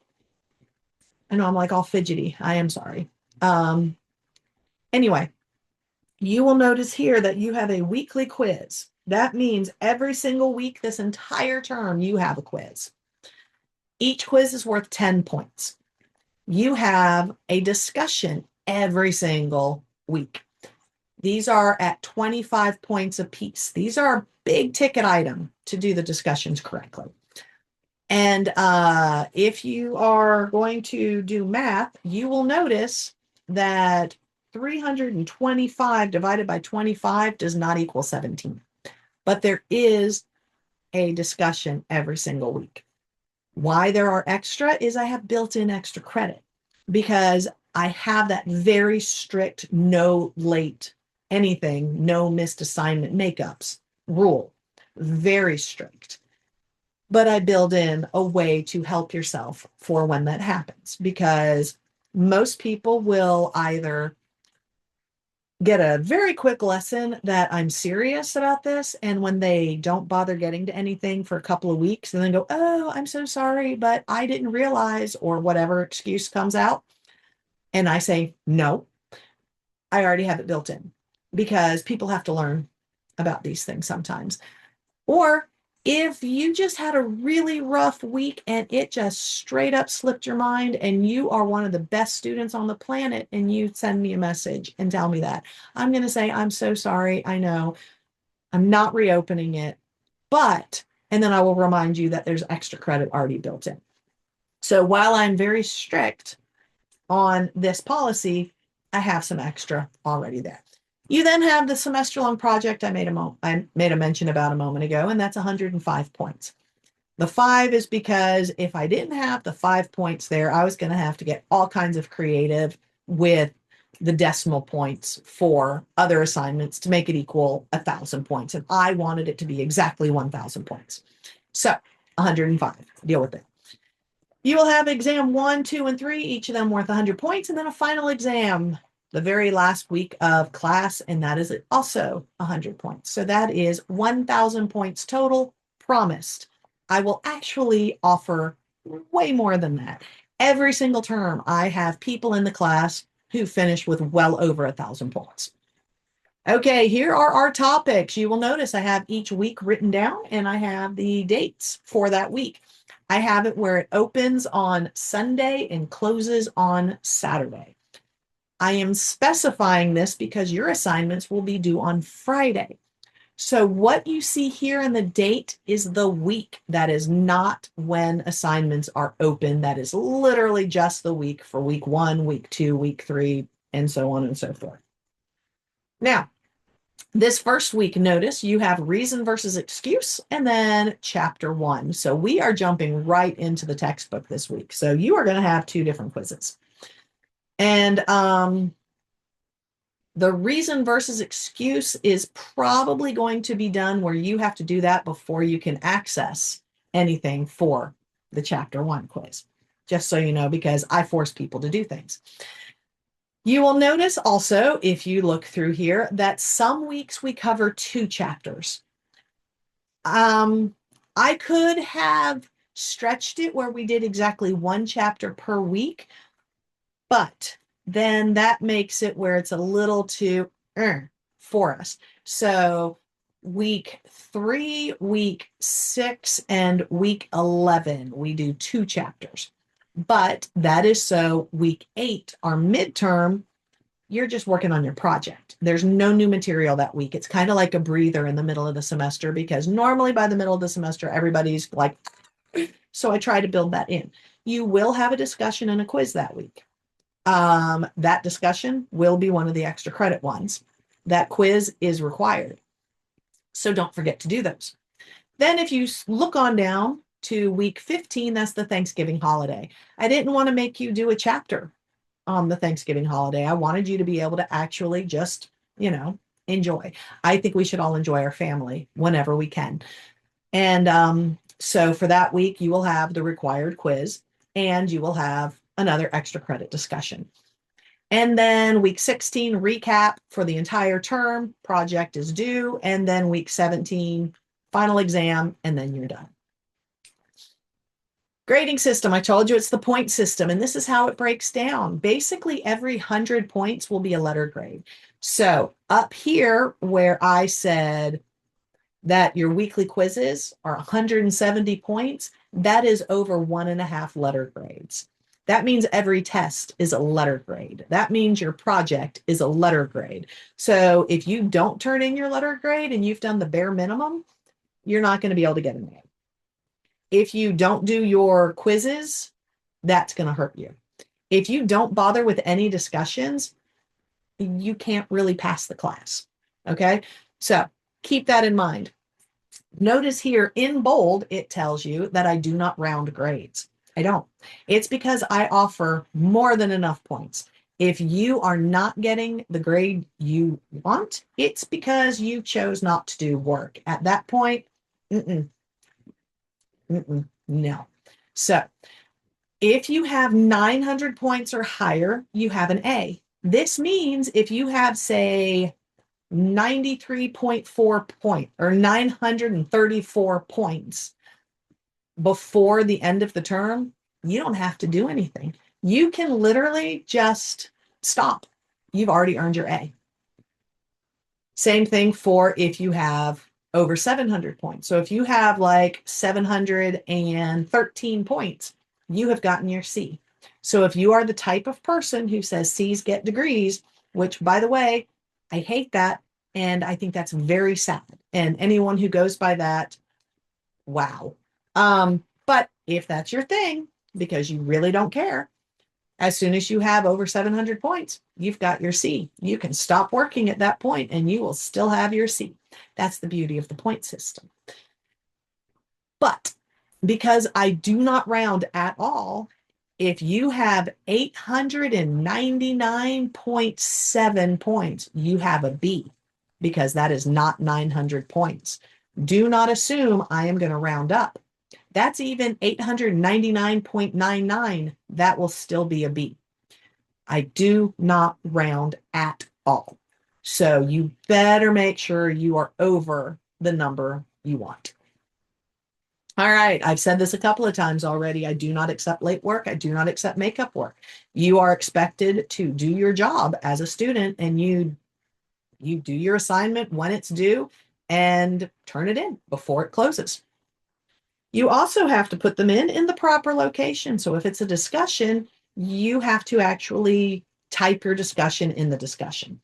I know I'm like all fidgety. I am sorry. Anyway, you will notice here that you have a weekly quiz. That means every single week, this entire term, you have a quiz. Each quiz is worth 10 points. You have a discussion every single week. These are at 25 points apiece. These are a big ticket item to do the discussions correctly. And if you are going to do math, you will notice that 325 divided by 25 does not equal 17. But there is a discussion every single week. Why there are extra is I have built in extra credit, because I have that very strict no late anything, no missed assignment makeups rule. Very strict. But I build in a way to help yourself for when that happens, because most people will either get a very quick lesson that I'm serious about this, and when they don't bother getting to anything for a couple of weeks, and then go, oh, I'm so sorry, but I didn't realize, or whatever excuse comes out. And I say, no, I already have it built in, because people have to learn about these things sometimes. Or if you just had a really rough week and it just straight up slipped your mind, and you are one of the best students on the planet, and you send me a message and tell me that, I'm going to say, I'm so sorry. I know I'm not reopening it, but, and then I will remind you that there's extra credit already built in. So while I'm very strict on this policy, I have some extra already there. You then have the semester-long project I made a mention about a moment ago, and that's 105 points. The 5 is because if I didn't have the 5 points there, I was going to have to get all kinds of creative with the decimal points for other assignments to make it equal 1,000 points. And I wanted it to be exactly 1,000 points. So 105, deal with it. You will have exam 1, 2, and 3, each of them worth 100 points, and then a final exam the very last week of class, and that is also 100 points. So that is 1,000 points total promised. I will actually offer way more than that. Every single term, I have people in the class who finish with well over 1,000 points. Okay, here are our topics. You will notice I have each week written down and I have the dates for that week. I have it where it opens on Sunday and closes on Saturday. I am specifying this because your assignments will be due on Friday. So what you see here in the date is the week. That is not when assignments are open. That is literally just the week for week 1, week 2, week 3, and so on and so forth. Now, this first week, notice you have reason versus excuse and then chapter 1. So we are jumping right into the textbook this week. So you are going to have 2 different quizzes. And the reason versus excuse is probably going to be done where you have to do that before you can access anything for the chapter 1 quiz, just so you know, because I force people to do things. You will notice also, if you look through here, that some weeks we cover 2 chapters. I could have stretched it where we did exactly 1 chapter per week, but then that makes it where it's a little too for us. So week 3, week 6, and week 11, we do 2 chapters. But that is so week 8, our midterm, you're just working on your project. There's no new material that week. It's kind of like a breather in the middle of the semester because normally by the middle of the semester, everybody's like, so I try to build that in. You will have a discussion and a quiz that week. That discussion will be one of the extra credit ones. That quiz is required. So don't forget to do those. Then if you look on down to week 15, that's the Thanksgiving holiday. I didn't want to make you do a chapter on the Thanksgiving holiday. I wanted you to be able to actually just, enjoy. I think we should all enjoy our family whenever we can. And so for that week, you will have the required quiz and you will have another extra credit discussion. And then week 16, recap for the entire term, project is due. And then week 17, final exam, and then you're done. Grading system, I told you it's the point system, and this is how it breaks down. Basically, every 100 points will be a letter grade. So up here where I said that your weekly quizzes are 170 points, that is over 1.5 letter grades. That means every test is a letter grade. That means your project is a letter grade. So if you don't turn in your letter grade and you've done the bare minimum, you're not going to be able to get an A. If you don't do your quizzes, that's going to hurt you. If you don't bother with any discussions, you can't really pass the class. Okay, so keep that in mind. Notice here in bold, it tells you that I do not round grades. I don't. It's because I offer more than enough points. If you are not getting the grade you want, it's because you chose not to do work. At that point, no. So if you have 900 points or higher, you have an A. This means if you have, say, 93.4 point or 934 points before the end of the term, you don't have to do anything. You can literally just stop. You've already earned your A. Same thing for if you have over 700 points. So if you have like 713 points, you have gotten your C. So if you are the type of person who says C's get degrees, which by the way, I hate that. And I think that's very sad. And anyone who goes by that, wow. But if that's your thing, because you really don't care, as soon as you have over 700 points, you've got your C. You can stop working at that point and you will still have your C. That's the beauty of the point system. But because I do not round at all, if you have 899.7 points, you have a B because that is not 900 points. Do not assume I am going to round up. That's even 899.99. That will still be a B. I do not round at all. So you better make sure you are over the number you want. All right, I've said this a couple of times already. I do not accept late work. I do not accept makeup work. You are expected to do your job as a student, and you do your assignment when it's due and turn it in before it closes. You also have to put them in the proper location. So if it's a discussion, you have to actually type your discussion in the discussion.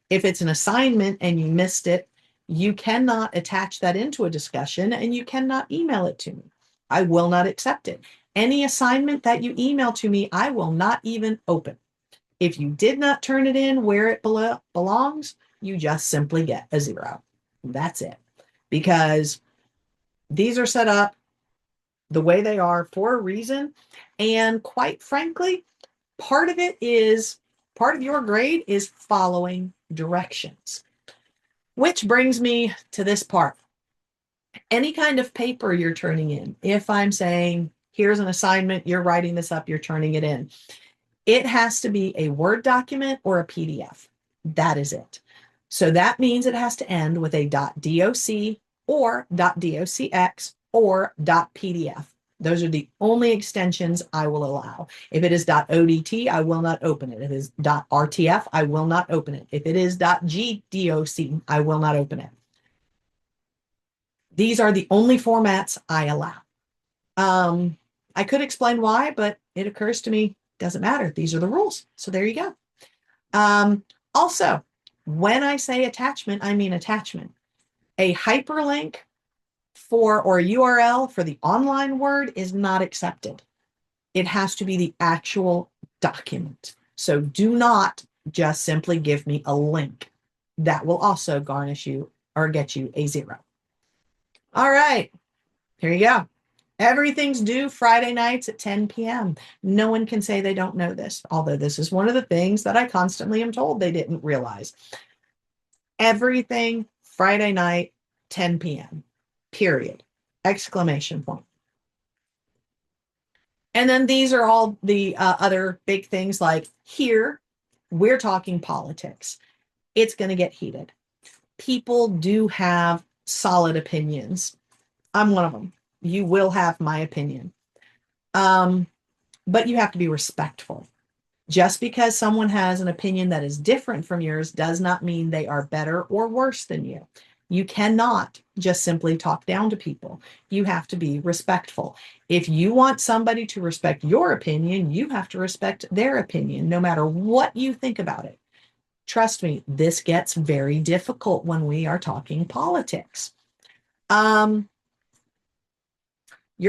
If it's an assignment and you missed it, you cannot attach that into a discussion and you cannot email it to me. I will not accept it. Any assignment that you email to me, I will not even open. If you did not turn it in where it belongs, you just simply get a 0. That's it. Because these are set up the way they are for a reason. And quite frankly, part of your grade is following directions. Which brings me to this part. Any kind of paper you're turning in, if I'm saying, here's an assignment, you're writing this up, you're turning it in, it has to be a Word document or a PDF. That is it. So that means it has to end with a .doc or .docx or .pdf. Those are the only extensions I will allow. If it is .odt, I will not open it. If it is .rtf, I will not open it. If it is .gdoc, I will not open it. These are the only formats I allow. I could explain why, but it occurs to me, doesn't matter. These are the rules. So there you go. Also, when I say attachment, I mean attachment. A hyperlink or a URL for the online Word is not accepted. It has to be the actual document. So do not just simply give me a link. That will also garnish you or get you a 0. All right, here you go. Everything's due Friday nights at 10 p.m. No one can say they don't know this, although this is one of the things that I constantly am told they didn't realize. Everything Friday night, 10 p.m. Period. Exclamation point. And then these are all the other big things like here, we're talking politics. It's going to get heated. People do have solid opinions. I'm one of them. You will have my opinion. But you have to be respectful. Just because someone has an opinion that is different from yours does not mean they are better or worse than you. You cannot just simply talk down to people. You have to be respectful. If you want somebody to respect your opinion, you have to respect their opinion, no matter what you think about it. Trust me, this gets very difficult when we are talking politics. You're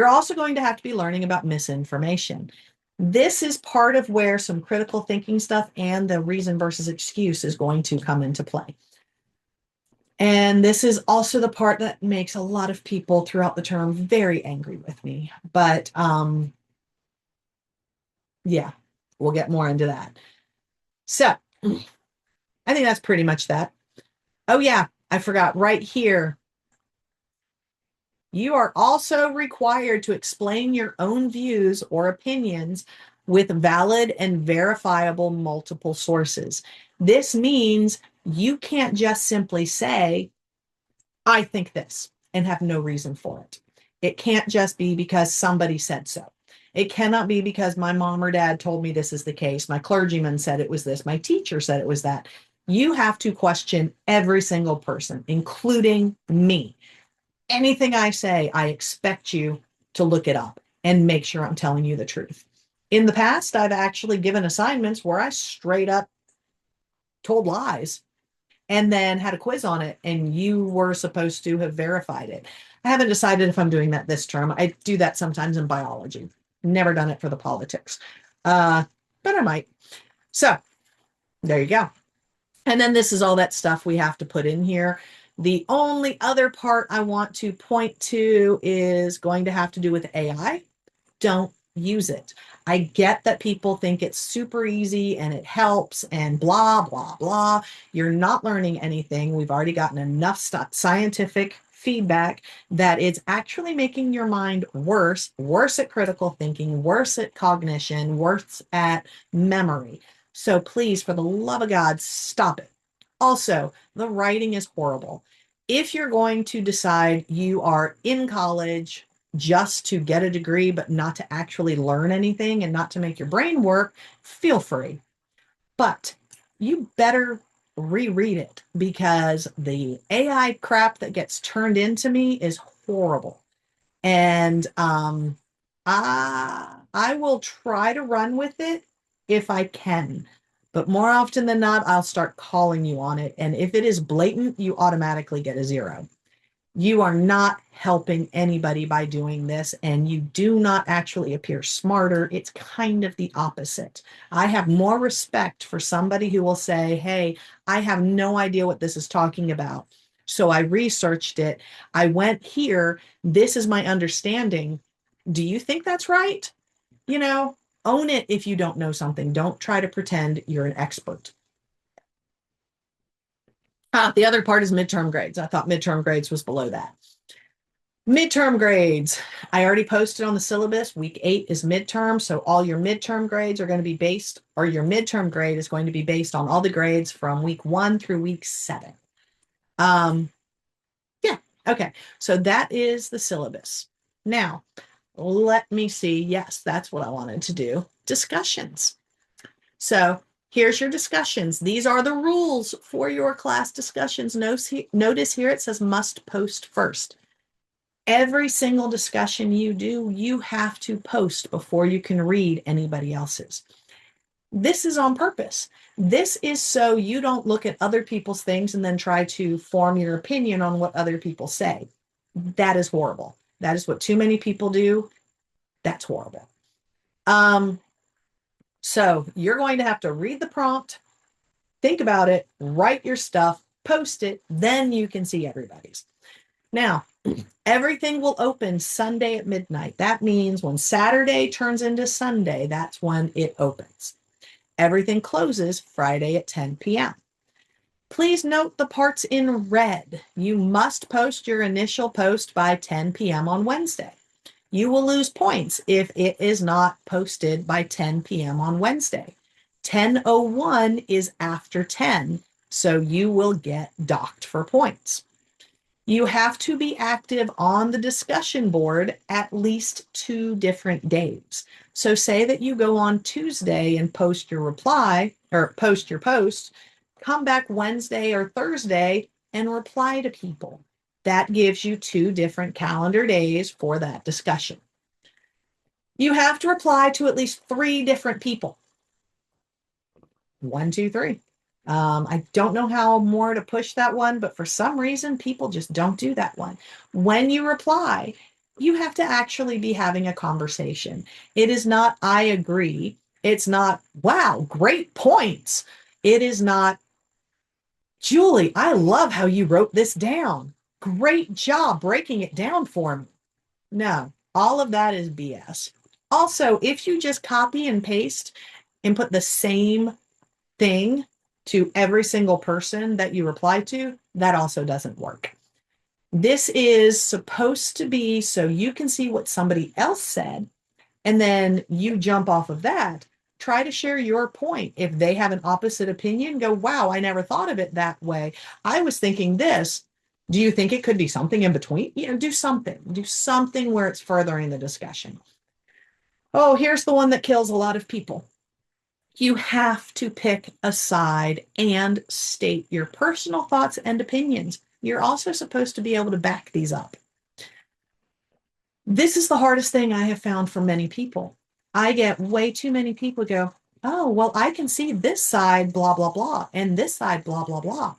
also going to have to be learning about misinformation. This is part of where some critical thinking stuff and the reason versus excuse is going to come into play. And this is also the part that makes a lot of people throughout the term very angry with me. But yeah, we'll get more into that. So I think that's pretty much that. Oh yeah, I forgot right here. You are also required to explain your own views or opinions with valid and verifiable multiple sources. This means you can't just simply say, I think this, and have no reason for it. It can't just be because somebody said so. It cannot be because my mom or dad told me this is the case. My clergyman said it was this. My teacher said it was that. You have to question every single person, including me. Anything I say, I expect you to look it up and make sure I'm telling you the truth. In the past, I've actually given assignments where I straight up told lies and then had a quiz on it, and you were supposed to have verified it. I haven't decided if I'm doing that this term. I do that sometimes in biology. Never done it for the politics, but I might. So there you go. And then this is all that stuff we have to put in here. The only other part I want to point to is going to have to do with AI. Don't use it. I get that people think it's super easy and it helps and blah, blah, blah. You're not learning anything. We've already gotten enough scientific feedback that it's actually making your mind worse at critical thinking, worse at cognition, worse at memory. So please, for the love of God, stop it. Also, the writing is horrible. If you're going to decide you are in college just to get a degree, but not to actually learn anything and not to make your brain work, feel free. But you better reread it because the AI crap that gets turned into me is horrible. And I will try to run with it if I can. But more often than not, I'll start calling you on it. And if it is blatant, you automatically get a 0. You are not helping anybody by doing this, and you do not actually appear smarter. It's kind of the opposite. I have more respect for somebody who will say, hey, I have no idea what this is talking about. So I researched it. I went here. This is my understanding. Do you think that's right? You know, own it if you don't know something. Don't try to pretend you're an expert. The other part is midterm grades. I thought midterm grades was below that. Midterm grades. I already posted on the syllabus. Week 8 is midterm. So all your midterm grades are going to be based, or your midterm grade is going to be based on all the grades from week 1 through week 7. Yeah. Okay. So that is the syllabus. Now, let me see. Yes, that's what I wanted to do. Discussions. So here's your discussions. These are the rules for your class discussions. Notice here it says must post first. Every single discussion you do, you have to post before you can read anybody else's. This is on purpose. This is so you don't look at other people's things and then try to form your opinion on what other people say. That is horrible. That is what too many people do. That's horrible. So you're going to have to read the prompt, think about it, write your stuff, post it, then you can see everybody's. Now, everything will open Sunday at midnight. That means when Saturday turns into Sunday, that's when it opens. Everything closes Friday at 10 p.m. Please note the parts in red. You must post your initial post by 10 p.m. on Wednesday. You will lose points if it is not posted by 10 p.m. on Wednesday. 10:01 is after 10, so you will get docked for points. You have to be active on the discussion board at least 2 different days. So say that you go on Tuesday and post your reply or post your post, come back Wednesday or Thursday and reply to people. That gives you 2 different calendar days for that discussion. You have to reply to at least 3 different people. 1, 2, 3. I don't know how more to push that one, but for some reason, people just don't do that one. When you reply, you have to actually be having a conversation. It is not, I agree. It's not, wow, great points. It is not, Julie, I love how you wrote this down. Great job breaking it down for me. No, all of that is BS. Also, if you just copy and paste and put the same thing to every single person that you reply to, that also doesn't work. This is supposed to be so you can see what somebody else said, and then you jump off of that. Try to share your point. If they have an opposite opinion, go, wow, I never thought of it that way. I was thinking this. Do you think it could be something in between? Do something. Do something where it's furthering the discussion. Oh, here's the one that kills a lot of people. You have to pick a side and state your personal thoughts and opinions. You're also supposed to be able to back these up. This is the hardest thing I have found for many people. I get way too many people go, oh, well, I can see this side, blah, blah, blah, and this side, blah, blah, blah.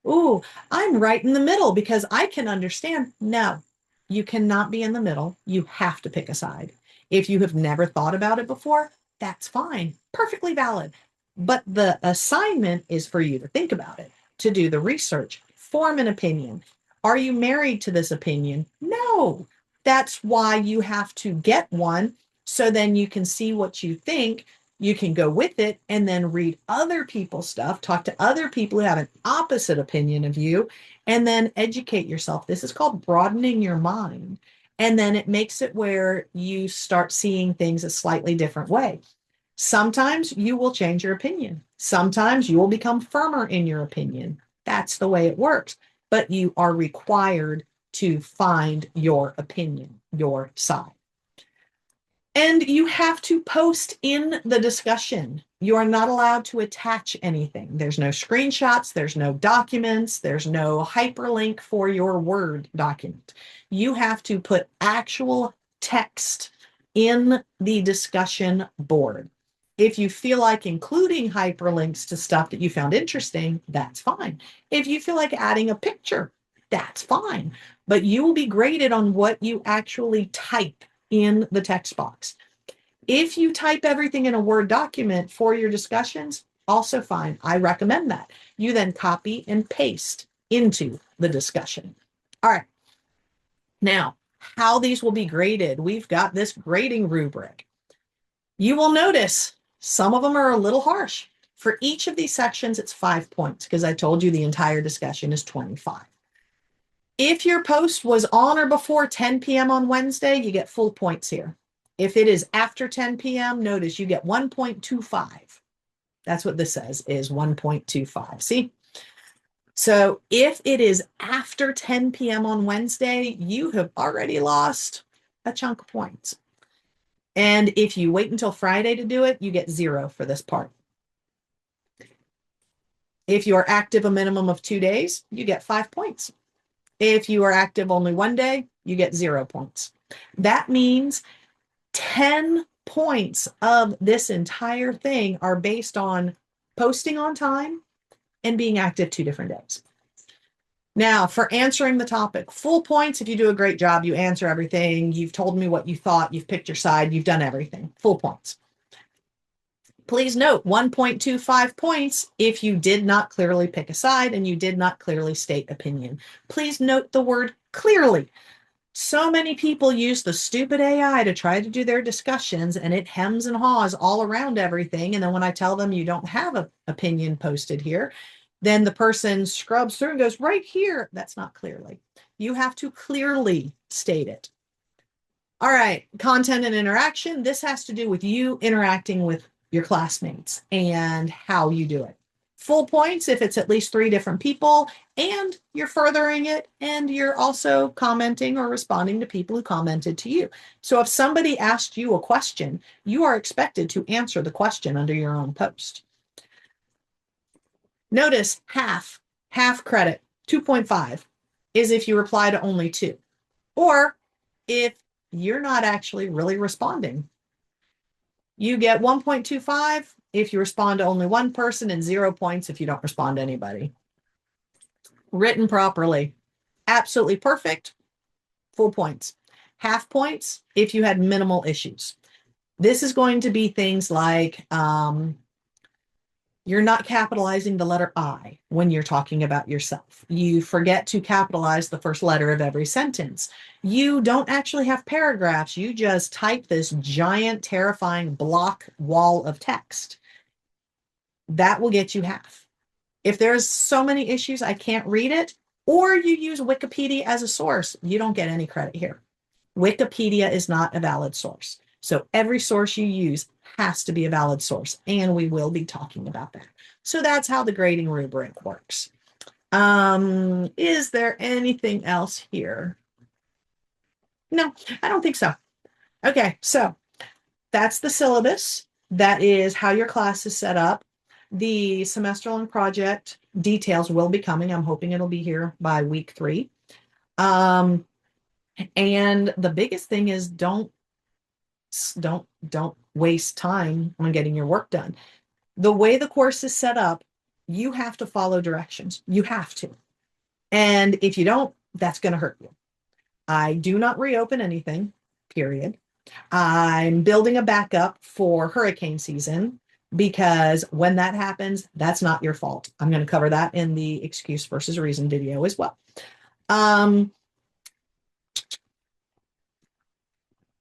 Ooh, I'm right in the middle because I can understand. No, you cannot be in the middle. You have to pick a side. If you have never thought about it before, that's fine, perfectly valid. But the assignment is for you to think about it, to do the research, form an opinion. Are you married to this opinion? No. That's why you have to get one so then you can see what you think. You can go with it and then read other people's stuff, talk to other people who have an opposite opinion of you, and then educate yourself. This is called broadening your mind. And then it makes it where you start seeing things a slightly different way. Sometimes you will change your opinion. Sometimes you will become firmer in your opinion. That's the way it works. But you are required to find your opinion, your side. And you have to post in the discussion. You are not allowed to attach anything. There's no screenshots, there's no documents, there's no hyperlink for your Word document. You have to put actual text in the discussion board. If you feel like including hyperlinks to stuff that you found interesting, that's fine. If you feel like adding a picture, that's fine. But you will be graded on what you actually type in the text box. If you type everything in a Word document for your discussions, also fine. I recommend that. You then copy and paste into the discussion. All right. Now, how these will be graded. We've got this grading rubric. You will notice some of them are a little harsh. For each of these sections, it's 5 points because I told you the entire discussion is 25. If your post was on or before 10 p.m. on Wednesday, you get full points here. If it is after 10 p.m., notice you get 1.25. That's what this says, is 1.25. See? So if it is after 10 p.m. on Wednesday, you have already lost a chunk of points. And if you wait until Friday to do it, you get 0 for this part. If you are active a minimum of 2 days, you get 5 points. If you are active only 1 day, you get 0 points. That means 10 points of this entire thing are based on posting on time and being active 2 different days. Now, for answering the topic, full points if you do a great job, you answer everything, you've told me what you thought, you've picked your side, you've done everything, full points. Please note 1.25 points if you did not clearly pick a side and you did not clearly state opinion. Please note the word clearly. So many people use the stupid AI to try to do their discussions and it hems and haws all around everything. And then when I tell them you don't have an opinion posted here, then the person scrubs through and goes right here. That's not clearly. You have to clearly state it. All right, content and interaction. This has to do with you interacting with your classmates and how you do it. Full points if it's at least 3 different people and you're furthering it and you're also commenting or responding to people who commented to you. So if somebody asked you a question, you are expected to answer the question under your own post. Notice half credit, 2.5, is if you reply to only 2, or if you're not actually really responding. You get 1.25 if you respond to only 1 person and 0 points if you don't respond to anybody. Written properly, absolutely perfect, full points. Half points if you had minimal issues. This is going to be things like you're not capitalizing the letter I when you're talking about yourself. You forget to capitalize the first letter of every sentence. You don't actually have paragraphs. You just type this giant, terrifying block wall of text. That will get you half. If there's so many issues, I can't read it, or you use Wikipedia as a source, you don't get any credit here. Wikipedia is not a valid source. So every source you use has to be a valid source, and we will be talking about that. So that's how the grading rubric works. Is there anything else here? No, I don't think so. Okay, so that's the syllabus. That is how your class is set up. The semester-long project details will be coming. I'm hoping it'll be here by week 3. And the biggest thing is don't waste time on getting your work done. The way the course is set up, you have to follow directions. You have to. And if you don't, that's going to hurt you. I do not reopen anything, period. I'm building a backup for hurricane season because when that happens, that's not your fault. I'm going to cover that in the excuse versus reason video as well.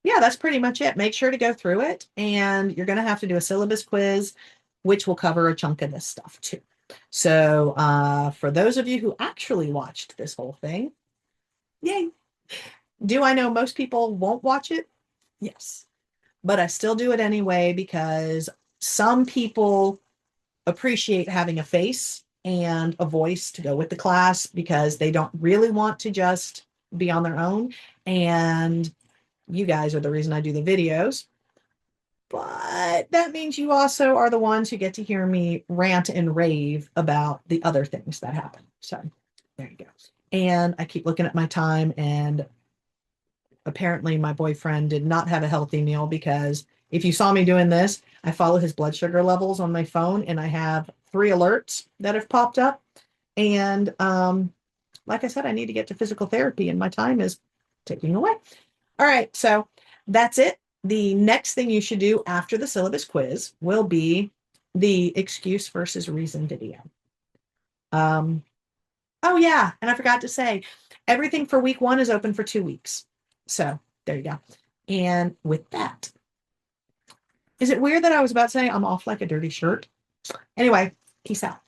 Yeah, that's pretty much it. Make sure to go through it, and you're going to have to do a syllabus quiz, which will cover a chunk of this stuff too. So for those of you who actually watched this whole thing, yay. Do I know most people won't watch it? Yes. But I still do it anyway because Some people appreciate having a face and a voice to go with the class because they don't really want to just be on their own. And you guys are the reason I do the videos. But that means you also are the ones who get to hear me rant and rave about the other things that happen. So there you go. And I keep looking at my time, and apparently my boyfriend did not have a healthy meal, because if you saw me doing this, I follow his blood sugar levels on my phone, and I have 3 alerts that have popped up. And like I said, I need to get to physical therapy, and my time is ticking away. All right, so that's it. The next thing you should do after the syllabus quiz will be the excuse versus reason video. Oh yeah, and I forgot to say, everything for week 1 is open for 2 weeks. So there you go. And with that, is it weird that I was about to say I'm off like a dirty shirt? Anyway, peace out.